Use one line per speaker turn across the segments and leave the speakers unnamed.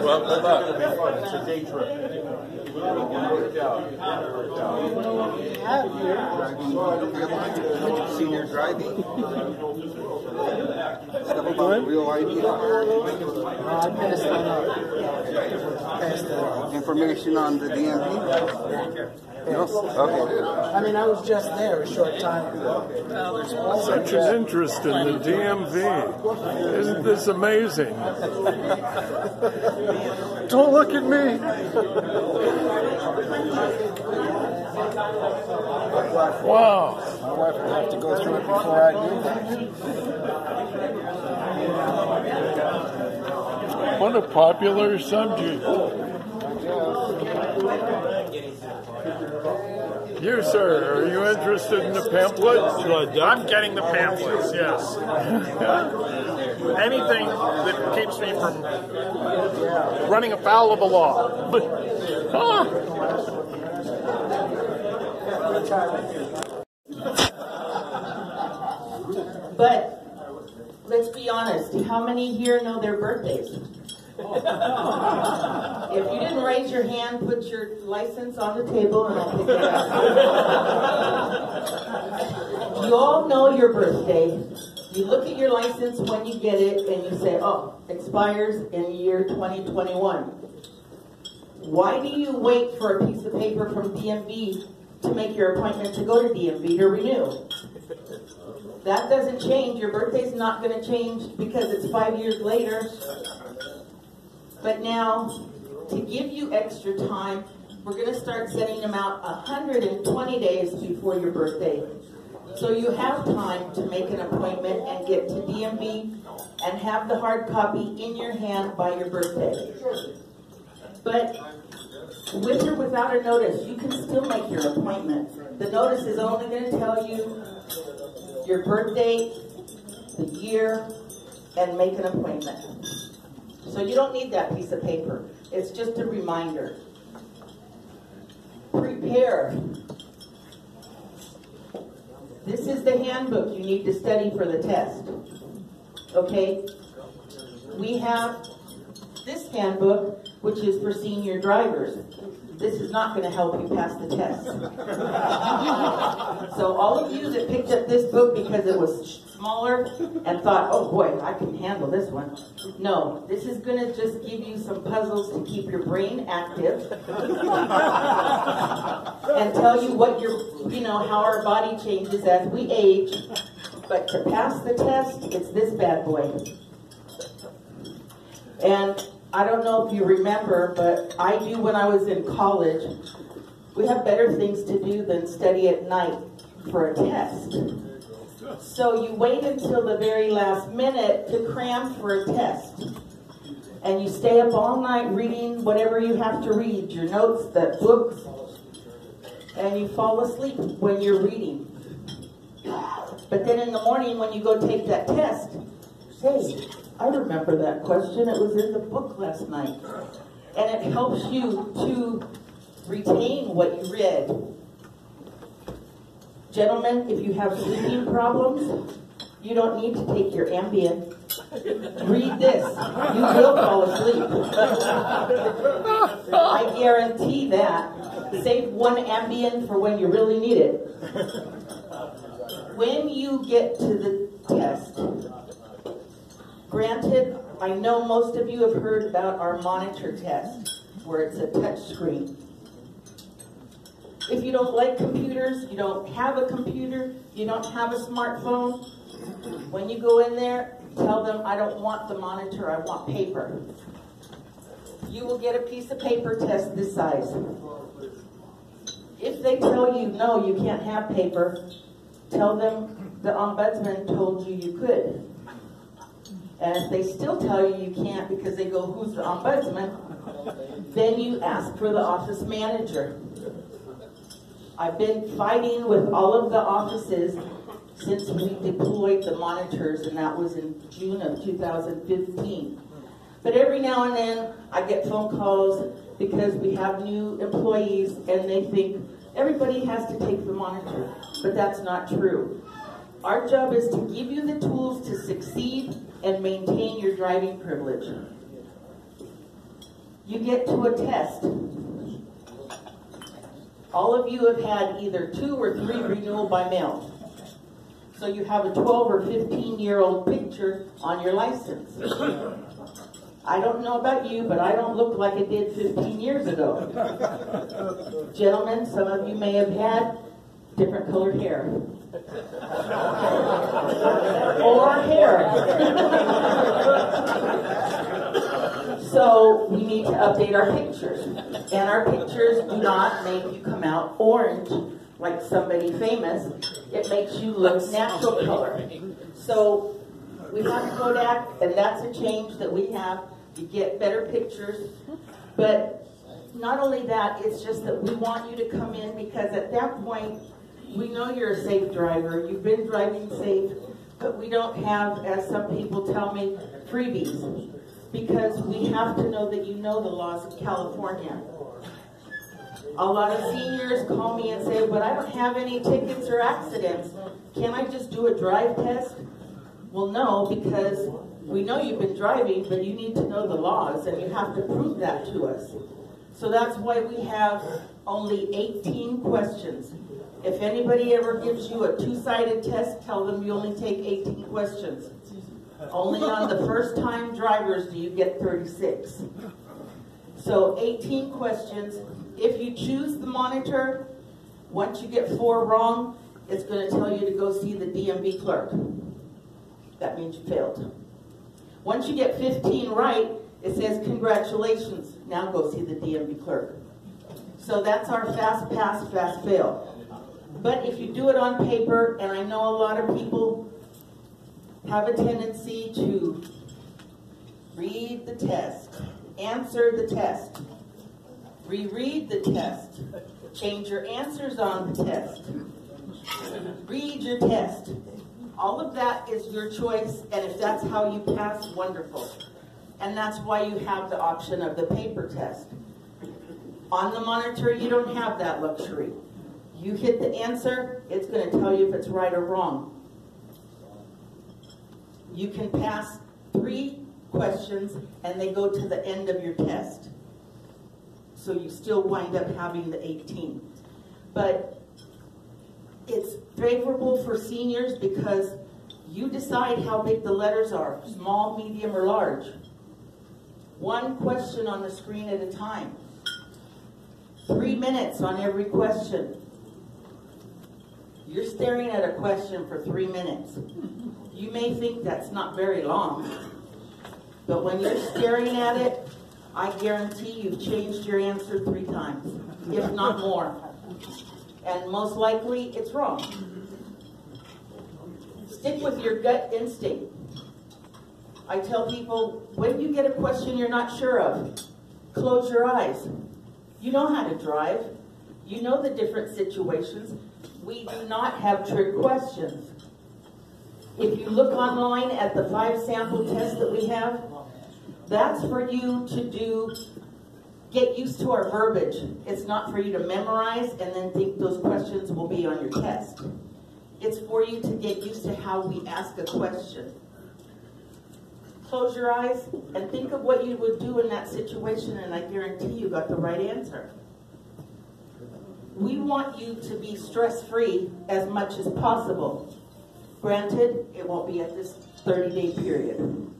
Well, good luck.
It's a day trip.
Senior driving. Stuff about real ID.
I passed that up.
Information on the DMV. No? Okay.
I mean, I was just there a short time ago.
Such an interest in the DMV. Isn't this amazing? Don't look at me. Wow.
My wife will have to go through it before I do.
What a popular subject. You, sir, are you interested in the pamphlets?
I'm getting the pamphlets, yes. Anything that keeps me from running afoul of the law.
But let's be honest, how many here know their birthdays? If you didn't raise your hand, put your license on the table and I'll pick it up. You all know your birthday. You look at your license when you get it and you say, oh, expires in year 2021. Why do you wait for a piece of paper from DMV to make your appointment to go to DMV to renew? That doesn't change. Your birthday's not going to change because it's 5 years later. But now, to give you extra time, we're going to start sending them out 120 days before your birthday. So you have time to make an appointment and get to DMV and have the hard copy in your hand by your birthday. But with or without a notice, you can still make your appointment. The notice is only going to tell you your birth date, the year, and make an appointment. So you don't need that piece of paper. It's just a reminder. Prepare. This is the handbook you need to study for the test. Okay? We have this handbook, which is for senior drivers. This is not going to help you pass the test. So all of you that picked up this book because it was smaller and thought, oh boy, I can handle this one. No, this is going to just give you some puzzles to keep your brain active and tell you what how our body changes as we age. But to pass the test, it's this bad boy. And I don't know if you remember, but I do when I was in college. We have better things to do than study at night for a test. So you wait until the very last minute to cram for a test. And you stay up all night reading whatever you have to read, your notes, the books, and you fall asleep when you're reading. But then in the morning when you go take that test, hey, I remember that question. It was in the book last night. And it helps you to retain what you read. Gentlemen, if you have sleeping problems, you don't need to take your Ambien. Read this. You will fall asleep. I guarantee that. Save one Ambien for when you really need it. When you get to the test, granted, I know most of you have heard about our monitor test, where it's a touch screen. If you don't like computers, you don't have a computer, you don't have a smartphone, when you go in there, tell them, I don't want the monitor, I want paper. You will get a piece of paper test this size. If they tell you, no, you can't have paper, tell them the Ombudsman told you you could. And if they still tell you you can't because they go, who's the Ombudsman? Then you ask for the office manager. I've been fighting with all of the offices since we deployed the monitors, and that was in June of 2015. But every now and then I get phone calls because we have new employees and they think everybody has to take the monitor, but that's not true. Our job is to give you the tools to succeed and maintain your driving privilege. You get to a test. All of you have had either 2 or 3 renewal by mail. So you have a 12 or 15-year-old picture on your license. I don't know about you, but I don't look like it did 15 years ago. Gentlemen, some of you may have had different colored hair. Or hair. So we need to update our pictures. And our pictures do not make you come out orange like somebody famous. It makes you look natural color. So we have Kodak, and that's a change that we have. You get better pictures. But not only that, it's just that we want you to come in because at that point, we know you're a safe driver. You've been driving safe, but we don't have, as some people tell me, freebies. Because we have to know that you know the laws of California. A lot of seniors call me and say, but I don't have any tickets or accidents. Can I just do a drive test? Well, no, because we know you've been driving, but you need to know the laws, and you have to prove that to us. So that's why we have only 18 questions. If anybody ever gives you a 2-sided test, tell them you only take 18 questions. Only on the first-time drivers do you get 36. So 18 questions. If you choose the monitor, once you get 4 wrong, it's going to tell you to go see the DMV clerk. That means you failed. Once you get 15 right, it says congratulations. Now go see the DMV clerk. So that's our fast pass, fast fail. But if you do it on paper, and I know a lot of people have a tendency to read the test, answer the test, reread the test, change your answers on the test, read your test. All of that is your choice, and if that's how you pass, wonderful. And that's why you have the option of the paper test. On the monitor, you don't have that luxury. You hit the answer, it's going to tell you if it's right or wrong. You can pass 3 questions, and they go to the end of your test. So you still wind up having the 18. But it's favorable for seniors because you decide how big the letters are, small, medium, or large. 1 question on the screen at a time. 3 minutes on every question. You're staring at a question for 3 minutes. You may think that's not very long, but when you're staring at it, I guarantee you've changed your answer 3 times, if not more. And most likely, it's wrong. Stick with your gut instinct. I tell people, when you get a question you're not sure of, close your eyes. You know how to drive. You know the different situations. We do not have trick questions. If you look online at the 5 sample tests that we have, that's for you to get used to our verbiage. It's not for you to memorize and then think those questions will be on your test. It's for you to get used to how we ask a question. Close your eyes and think of what you would do in that situation, and I guarantee you got the right answer. We want you to be stress-free as much as possible. Granted, it won't be at this 30-day period.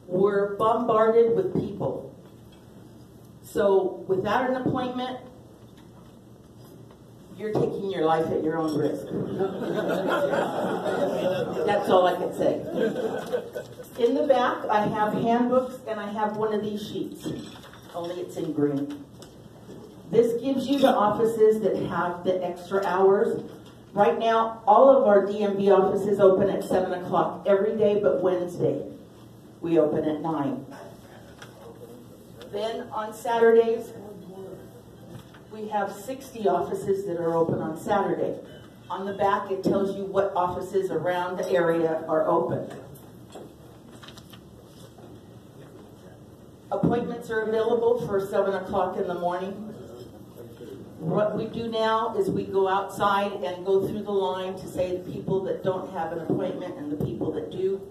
We're bombarded with people. So without an appointment, you're taking your life at your own risk. That's all I can say. In the back, I have handbooks, and I have one of these sheets, only it's in green. This gives you the offices that have the extra hours. Right now, all of our DMV offices open at 7 o'clock every day but Wednesday. We open at 9. Then on Saturdays, we have 60 offices that are open on Saturday. On the back, it tells you what offices around the area are open. Appointments are available for 7 o'clock in the morning. What we do now is we go outside and go through the line to say the people that don't have an appointment and the people that do.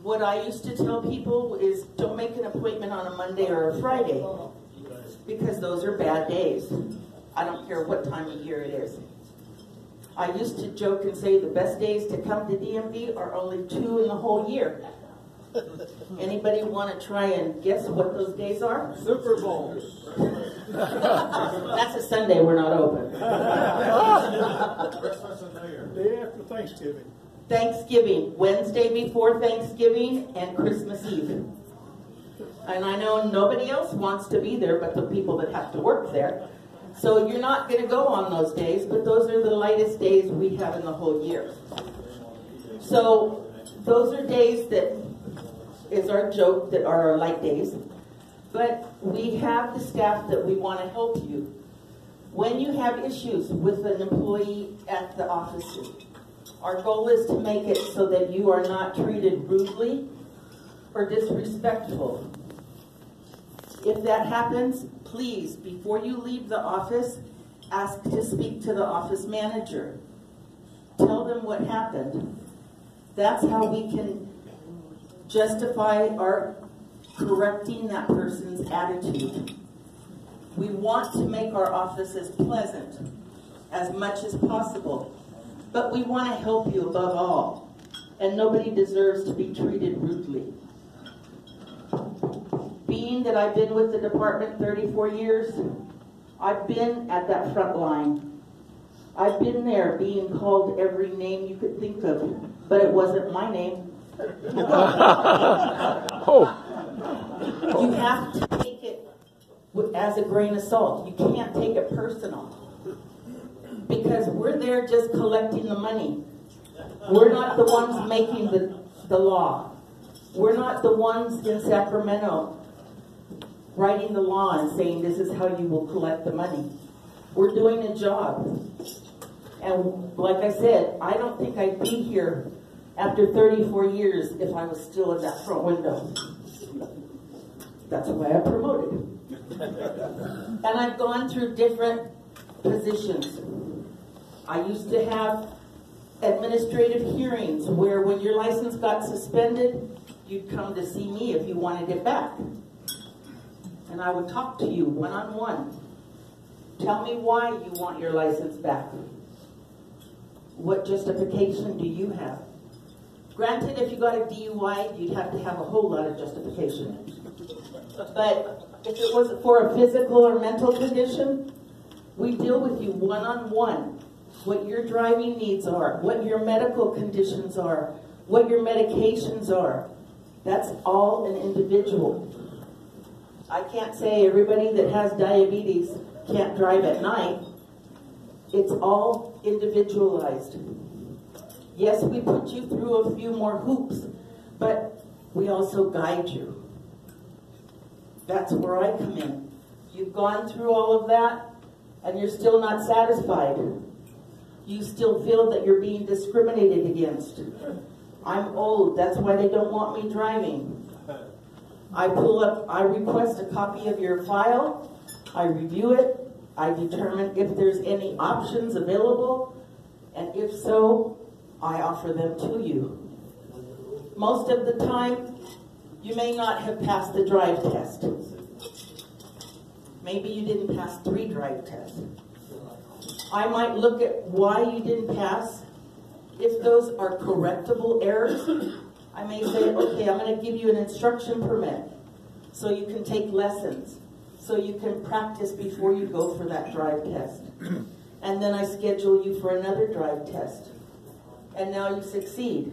What I used to tell people is don't make an appointment on a Monday or a Friday because those are bad days. I don't care what time of year it is. I used to joke and say the best days to come to DMV are only 2 in the whole year. Anybody want to try and guess what those days are?
Super Bowl.
That's a Sunday, we're not open.
Day after Thanksgiving.
Thanksgiving, Wednesday before Thanksgiving, and Christmas Eve. And I know nobody else wants to be there but the people that have to work there. So you're not going to go on those days, but those are the lightest days we have in the whole year. So those are days that is our joke, that are our light days. But we have the staff that we want to help you. When you have issues with an employee at the office, our goal is to make it so that you are not treated rudely or disrespectful. If that happens, please, before you leave the office, ask to speak to the office manager. Tell them what happened. That's how we can justify our correcting that person's attitude. We want to make our office as pleasant as much as possible, but we want to help you above all, and nobody deserves to be treated rudely. Being that I've been with the department 34 years, I've been at that front line. I've been there being called every name you could think of, but it wasn't my name. You have to take it as a grain of salt. You can't take it personal. Because we're there just collecting the money. We're not the ones making the law. We're not the ones in Sacramento writing the law and saying this is how you will collect the money. We're doing a job. And like I said, I don't think I'd be here after 34 years if I was still in that front window. That's why I promoted. And I've gone through different positions. I used to have administrative hearings where when your license got suspended, you'd come to see me if you wanted it back. And I would talk to you one-on-one. Tell me why you want your license back. What justification do you have? Granted, if you got a DUI, you'd have to have a whole lot of justification. But if it was for a physical or mental condition, we deal with you one-on-one. What your driving needs are, what your medical conditions are, what your medications are. That's all an individual. I can't say everybody that has diabetes can't drive at night. It's all individualized. Yes, we put you through a few more hoops, but we also guide you. That's where I come in. You've gone through all of that, and you're still not satisfied. You still feel that you're being discriminated against. I'm old, that's why they don't want me driving. I request a copy of your file, I review it, I determine if there's any options available, and if so, I offer them to you. Most of the time, you may not have passed the drive test. Maybe you didn't pass 3 drive tests. I might look at why you didn't pass. If those are correctable errors, I may say, okay, I'm going to give you an instruction permit so you can take lessons, so you can practice before you go for that drive test. And then I schedule you for another drive test. And now you succeed.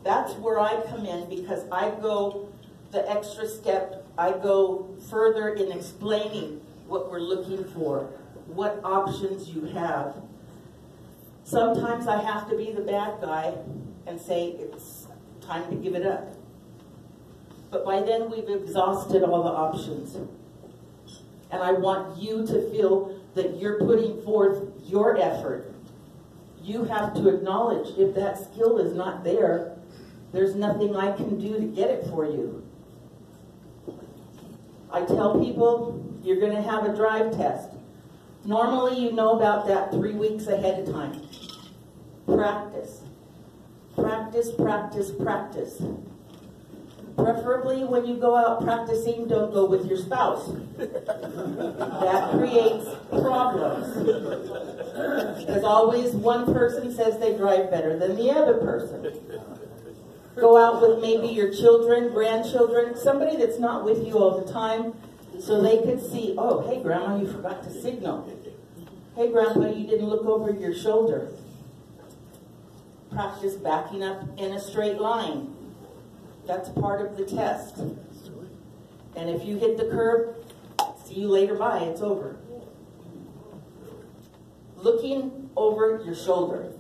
That's where I come in, because I go the extra step. I go further in explaining what we're looking for, what options you have. Sometimes I have to be the bad guy and say it's time to give it up. But by then we've exhausted all the options. And I want you to feel that you're putting forth your effort. You have to acknowledge if that skill is not there, there's nothing I can do to get it for you. I tell people, You're going to have a drive test. Normally, you know about that 3 weeks ahead of time. Practice. Practice, practice, practice. Preferably, when you go out practicing, don't go with your spouse. That creates problems. Because always one person says they drive better than the other person. Go out with maybe your children, grandchildren, somebody that's not with you all the time, so they could see, oh, hey, Grandma, you forgot to signal. Hey, Grandpa, you didn't look over your shoulder. Practice backing up in a straight line. That's part of the test. And if you hit the curb, see you later, bye, it's over. Looking over your shoulder.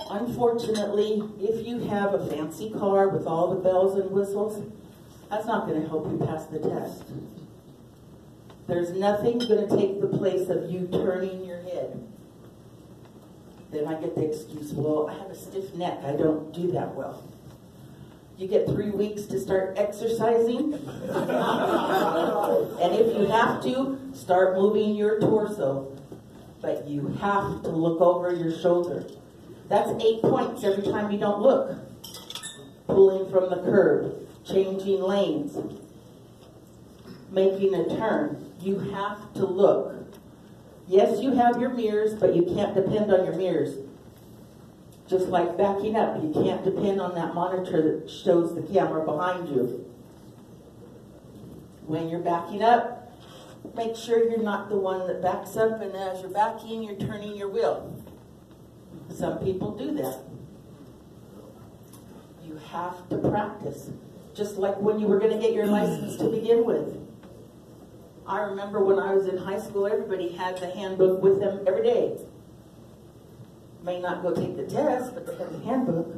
Unfortunately, if you have a fancy car with all the bells and whistles, that's not going to help you pass the test. There's nothing going to take the place of you turning your head. Then I get the excuse, well, I have a stiff neck, I don't do that well. You get 3 weeks to start exercising. And if you have to, start moving your torso. But you have to look over your shoulder. That's 8 points every time you don't look. Pulling from the curb, changing lanes, making a turn. You have to look. Yes, you have your mirrors, but you can't depend on your mirrors. Just like backing up, you can't depend on that monitor that shows the camera behind you. When you're backing up, make sure you're not the one that backs up, and as you're backing, you're turning your wheel. Some people do that. You have to practice. Just like when you were going to get your license to begin with. I remember when I was in high school, everybody had the handbook with them every day. May not go take the test, but they had the handbook.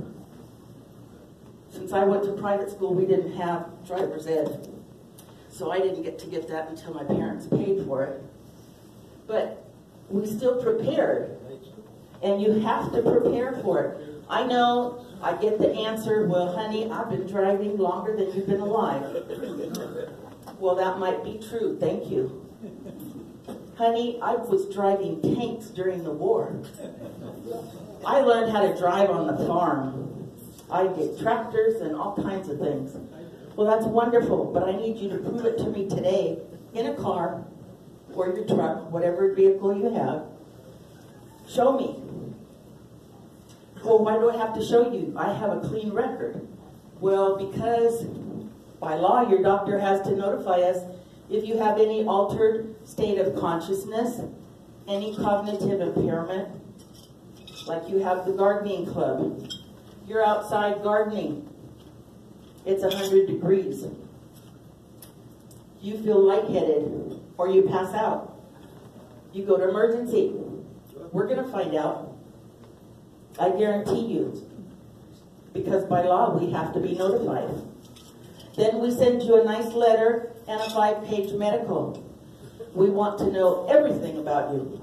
Since I went to private school, we didn't have driver's ed. So I didn't get to get that until my parents paid for it. But we still prepared. And you have to prepare for it. I know I get the answer, well, honey, I've been driving longer than you've been alive. Well, that might be true. Thank you. Honey, I was driving tanks during the war. I learned how to drive on the farm. I did tractors and all kinds of things. Well, that's wonderful, but I need you to prove it to me today in a car or your truck, whatever vehicle you have. Show me. Well, why do I have to show you? I have a clean record. Well, because by law, your doctor has to notify us if you have any altered state of consciousness, any cognitive impairment, like you have the gardening club. You're outside gardening. It's 100 degrees. You feel lightheaded, or you pass out. You go to emergency. We're going to find out. I guarantee you. Because by law, we have to be notified. Then we send you a nice letter and a 5-page medical. We want to know everything about you.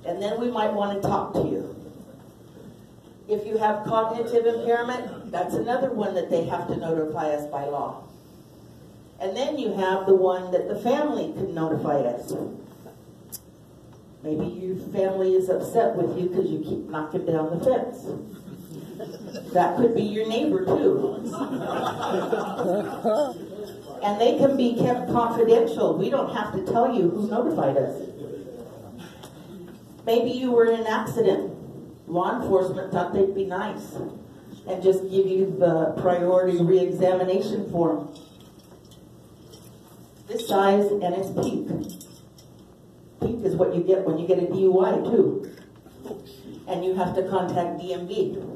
And then we might want to talk to you. If you have cognitive impairment, that's another one that they have to notify us by law. And then you have the one that the family can notify us. Maybe your family is upset with you because you keep knocking down the fence. That could be your neighbor too. And they can be kept confidential. We don't have to tell you who notified us. Maybe you were in an accident. Law enforcement thought they'd be nice and just give you the priority re-examination form. This size, and it's pink. Pink is what you get when you get a DUI too. And you have to contact DMV.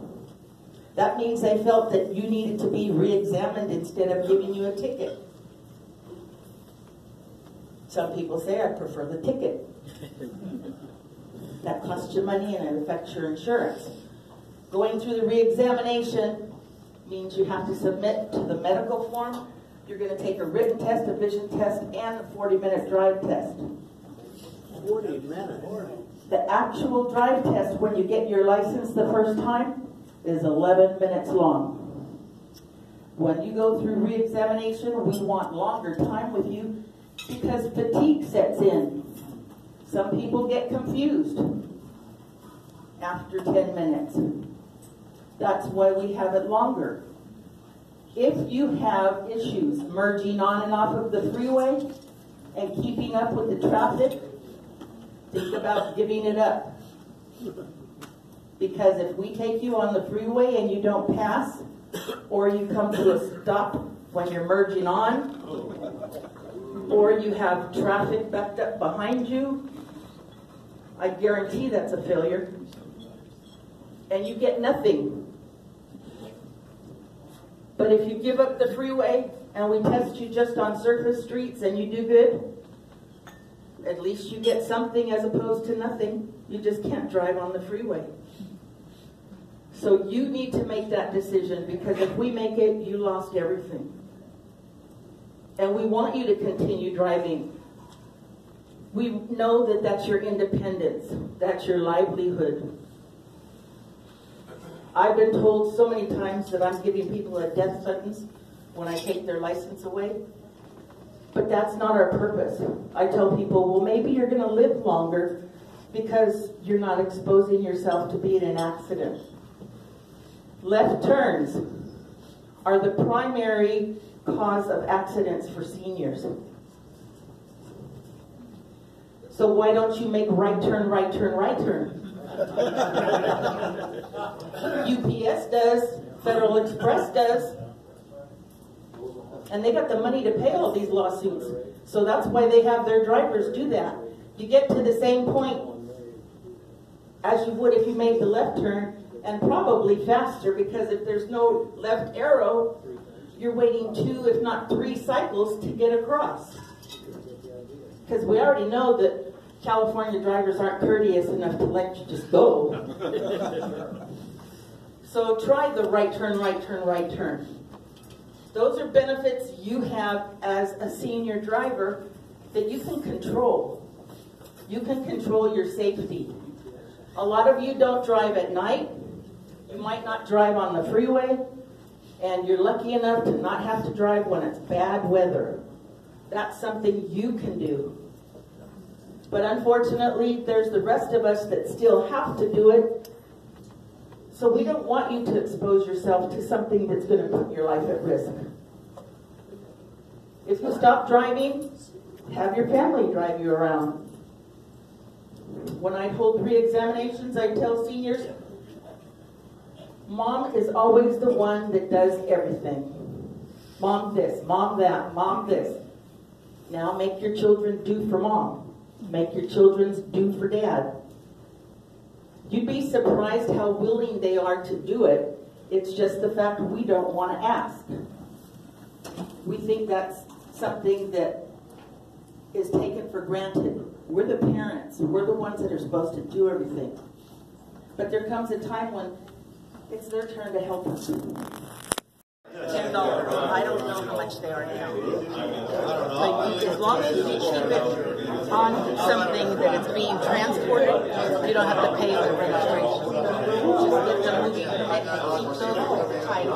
That means they felt that you needed to be re-examined instead of giving you a ticket. Some people say, I prefer the ticket. That costs you money and it affects your insurance. Going through the re-examination means you have to submit to the medical form. You're going to take a written test, a vision test, and a 40-minute drive test.
40 minutes.
The actual drive test when you get your license the first time is 11 minutes long. When you go through re-examination, we want longer time with you because fatigue sets in. Some people get confused after 10 minutes. That's why we have it longer. If you have issues merging on and off of the freeway and keeping up with the traffic, think about giving it up. Because if we take you on the freeway and you don't pass, or you come to a stop when you're merging on, or you have traffic backed up behind you, I guarantee that's a failure. And you get nothing. But if you give up the freeway and we test you just on surface streets and you do good, at least you get something as opposed to nothing. You just can't drive on the freeway. So you need to make that decision, because if we make it, you lost everything. And we want you to continue driving. We know that that's your independence. That's your livelihood. I've been told so many times that I'm giving people a death sentence when I take their license away. But that's not our purpose. I tell people, well, maybe you're going to live longer because you're not exposing yourself to be in an accident. Left turns are the primary cause of accidents for seniors. So why don't you make right turn, right turn, right turn? UPS does, Federal Express does, and they got the money to pay all these lawsuits. So that's why they have their drivers do that. You get to the same point as you would if you made the left turn, and probably faster, because if there's no left arrow, you're waiting 2, if not 3 cycles to get across. Because we already know that California drivers aren't courteous enough to let you just go. So try the right turn, right turn, right turn. Those are benefits you have as a senior driver that you can control. You can control your safety. A lot of you don't drive at night. You might not drive on the freeway, and you're lucky enough to not have to drive when it's bad weather. That's something you can do. But unfortunately, there's the rest of us that still have to do it. So we don't want you to expose yourself to something that's going to put your life at risk. If you stop driving, have your family drive you around. When I hold re-examinations, I tell seniors, Mom is always the one that does everything. Mom this, Mom that, Mom this. Now make your children do for Mom. Make your children do for Dad. You'd be surprised how willing they are to do it. It's just the fact we don't want to ask. We think that's something that is taken for granted. We're the parents. We're the ones that are supposed to do everything. But there comes a time when it's their turn to help us.
$10. I don't know how much they are now. Like, as long as you keep it on something that it's being transported, you don't have to pay for registration. Just get them moving and keep those tight.